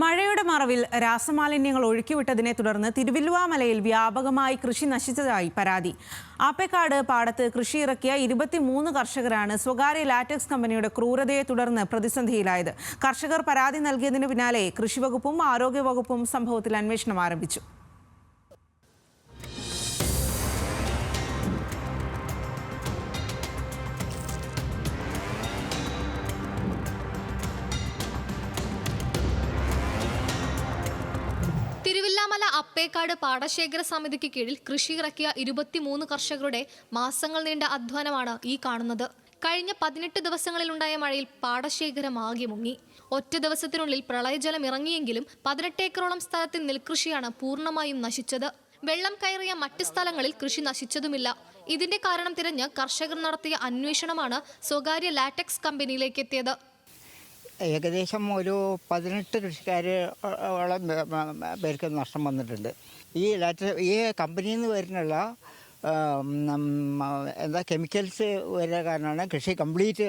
മഴയുടെ മറവിൽ രാസമാലിന്യങ്ങൾ ഒഴുക്കിവിട്ടതിനെ തുടർന്ന് തിരുവല്ലുവാമലയിൽ വ്യാപകമായി കൃഷി നശിച്ചതായി പരാതി. ആപ്പേക്കാട് പാടത്ത് കൃഷിയിറക്കിയ 23 കർഷകരാണ് സ്വകാര്യ ലാറ്റക്സ് കമ്പനിയുടെ ക്രൂരതയെ തുടർന്ന് പ്രതിസന്ധിയിലായത്. കർഷകർ പരാതി നൽകിയതിനു പിന്നാലെ കൃഷിവകുപ്പും ആരോഗ്യവകുപ്പും സംഭവത്തിൽ അന്വേഷണം ആരംഭിച്ചു. തിരുവല്ലാമല അപ്പേക്കാട് പാടശേഖര സമിതിക്ക് കീഴിൽ കൃഷിയിറക്കിയ 23 കർഷകരുടെ മാസങ്ങൾ നീണ്ട അധ്വാനമാണ് ഈ കാണുന്നത്. കഴിഞ്ഞ 18 ദിവസങ്ങളിലുണ്ടായ മഴയിൽ പാടശേഖരം ആകെ മുങ്ങി. ഒറ്റ ദിവസത്തിനുള്ളിൽ പ്രളയജലം ഇറങ്ങിയെങ്കിലും 18 ഏക്കറോളം സ്ഥലത്തെ നെൽകൃഷിയാണ് പൂർണ്ണമായും നശിച്ചത്. വെള്ളം കയറിയ മറ്റ് സ്ഥലങ്ങളിൽ കൃഷി നശിച്ചതുമില്ല. ഇതിന്റെ കാരണം തിരഞ്ഞ് കർഷകർ നടത്തിയ അന്വേഷണമാണ് സ്വകാര്യ ലാറ്റക്സ് കമ്പനിയിലേക്ക് എത്തിയത്. ഏകദേശം ഒരു 18 കൃഷിക്കാരോളം പേർക്ക് നഷ്ടം വന്നിട്ടുണ്ട്. ഈ കമ്പനിയിൽ നിന്ന് വരുന്നുള്ള കെമിക്കൽസ് വരുന്ന കാരണമാണ് കൃഷി കംപ്ലീറ്റ്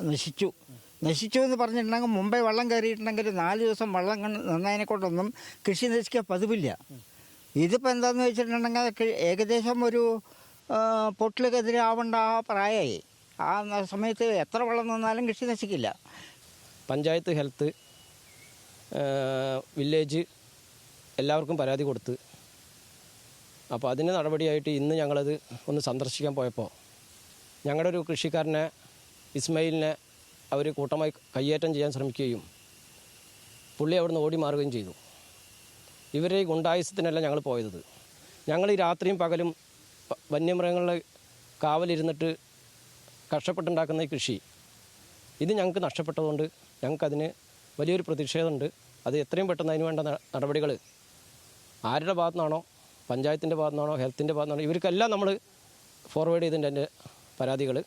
നശിച്ചു എന്ന് പറഞ്ഞിട്ടുണ്ടെങ്കിൽ മുമ്പേ വെള്ളം കയറിയിട്ടുണ്ടെങ്കിൽ 4 ദിവസം വെള്ളം നന്നതിനെ കൊണ്ടൊന്നും കൃഷി നശിക്കാൻ പതിവില്ല. ഇതിപ്പോൾ എന്താണെന്ന് വെച്ചിട്ടുണ്ടെങ്കിൽ ഏകദേശം ഒരു പൊട്ടിലെതിരാവേണ്ട പ്രായമായി. ആ സമയത്ത് എത്ര വെള്ളം നന്നാലും കൃഷി നശിക്കില്ല. പഞ്ചായത്ത്, ഹെൽത്ത്, വില്ലേജ് എല്ലാവർക്കും പരാതി കൊടുത്ത്. അപ്പോൾ അതിന് നടപടിയായിട്ട് ഇന്ന് ഞങ്ങളത് ഒന്ന് സന്ദർശിക്കാൻ പോയപ്പോൾ ഞങ്ങളുടെ ഒരു കൃഷിക്കാരനെ ഇസ്മയിലിനെ അവർ കൂട്ടമായി കയ്യേറ്റം ചെയ്യാൻ ശ്രമിക്കുകയും പുള്ളി അവിടുന്ന് ഓടി മാറുകയും ചെയ്തു. ഇവരെ ഈ ഗുണ്ടായുസത്തിനല്ല ഞങ്ങൾ പോയത്. ഞങ്ങൾ ഈ രാത്രിയും പകലും വന്യമൃഗങ്ങളുടെ കാവലിരുന്നിട്ട് കഷ്ടപ്പെട്ടുണ്ടാക്കുന്ന ഈ കൃഷി ഇത് ഞങ്ങൾക്ക് നഷ്ടപ്പെട്ടതുകൊണ്ട് ഞങ്ങൾക്കതിന് വലിയൊരു പ്രതിഷേധമുണ്ട്. അത് എത്രയും പെട്ടെന്ന് അതിന് വേണ്ട നടപടികൾ ആരുടെ ഭാഗത്തുനിന്നാണോ, പഞ്ചായത്തിൻ്റെ ഭാഗത്തുനിന്നാണോ, ഹെൽത്തിൻ്റെ ഭാഗത്തുനിന്നാണോ, ഇവർക്കെല്ലാം നമ്മൾ ഫോർവേഡ് ചെയ്തിട്ടുണ്ട് എൻ്റെ പരാതികൾ.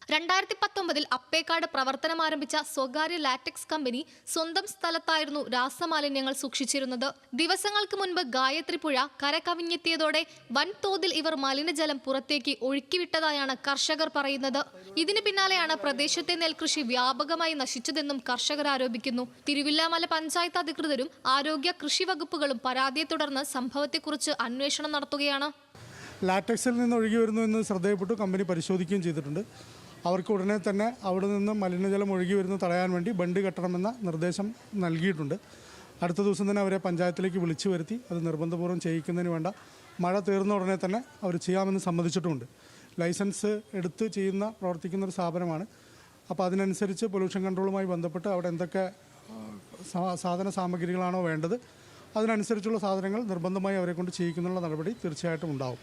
2019 അപ്പേക്കാട് പ്രവർത്തനം ആരംഭിച്ച സ്വകാര്യ ലാറ്റക്സ് കമ്പനി സ്വന്തം സ്ഥലത്തായിരുന്നു രാസമാലിന്യങ്ങൾ സൂക്ഷിച്ചിരുന്നത്. ദിവസങ്ങൾക്ക് മുൻപ് ഗായത്രി പുഴ കരകവിഞ്ഞെത്തിയതോടെ വൻതോതിൽ ഇവർ മലിനജലം പുറത്തേക്ക് ഒഴുക്കിവിട്ടതായാണ് കർഷകർ പറയുന്നത്. ഇതിന് പിന്നാലെയാണ് പ്രദേശത്തെ നെൽകൃഷി വ്യാപകമായി നശിച്ചതെന്നും കർഷകർ ആരോപിക്കുന്നു. തിരുവല്ലാമല പഞ്ചായത്ത് അധികൃതരും ആരോഗ്യ കൃഷി വകുപ്പുകളും പരാതിയെ തുടർന്ന് സംഭവത്തെക്കുറിച്ച് അന്വേഷണം നടത്തുകയാണ്. ലാറ്റക്സിൽ നിന്ന് ഒഴുകി വരുന്നു എന്ന് ശ്രദ്ധയപ്പെട്ടു. കമ്പനി പരിശോധിക്കുകയും ചെയ്തിട്ടുണ്ട്. അവർക്ക് ഉടനെ തന്നെ അവിടെ നിന്ന് മലിനജലം ഒഴുകി വരുന്നത് തടയാൻ വേണ്ടി ബണ്ട് കെട്ടണമെന്ന നിർദ്ദേശം നൽകിയിട്ടുണ്ട്. അടുത്ത ദിവസം തന്നെ അവരെ പഞ്ചായത്തിലേക്ക് വിളിച്ചു വരുത്തി അത് നിർബന്ധപൂർവ്വം ചെയ്യിക്കുന്നതിന് വേണ്ട മഴ തീർന്ന ഉടനെ തന്നെ അവർ ചെയ്യാമെന്ന് സമ്മതിച്ചിട്ടുമുണ്ട്. ലൈസൻസ് എടുത്ത് പ്രവർത്തിക്കുന്ന ഒരു സ്ഥാപനമാണ്. അപ്പോൾ അതിനനുസരിച്ച് പൊല്യൂഷൻ കൺട്രോളുമായി ബന്ധപ്പെട്ട് അവിടെ എന്തൊക്കെ സാധന സാമഗ്രികളാണോ വേണ്ടത് അതിനനുസരിച്ചുള്ള സാധനങ്ങൾ നിർബന്ധമായി അവരെ കൊണ്ട് ചെയ്യിക്കുന്നുള്ള നടപടി തീർച്ചയായിട്ടും ഉണ്ടാവും.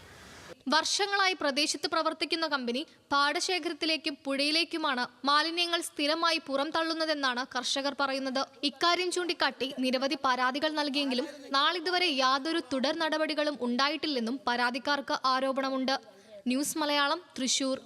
വർഷങ്ങളായി പ്രദേശത്ത് പ്രവർത്തിക്കുന്ന കമ്പനി പാടശേഖരത്തിലേക്കും പുഴയിലേക്കുമാണ് മാലിന്യങ്ങൾ സ്ഥിരമായി പുറംതള്ളുന്നതെന്നാണ് കർഷകർ പറയുന്നത്. ഇക്കാര്യം ചൂണ്ടിക്കാട്ടി നിരവധി പരാതികൾ നൽകിയെങ്കിലും നാളിതുവരെ യാതൊരു തുടർ നടപടികളും ഉണ്ടായിട്ടില്ലെന്നും പരാതിക്കാർക്ക് ആരോപണമുണ്ട്. ന്യൂസ് മലയാളം, തൃശൂർ.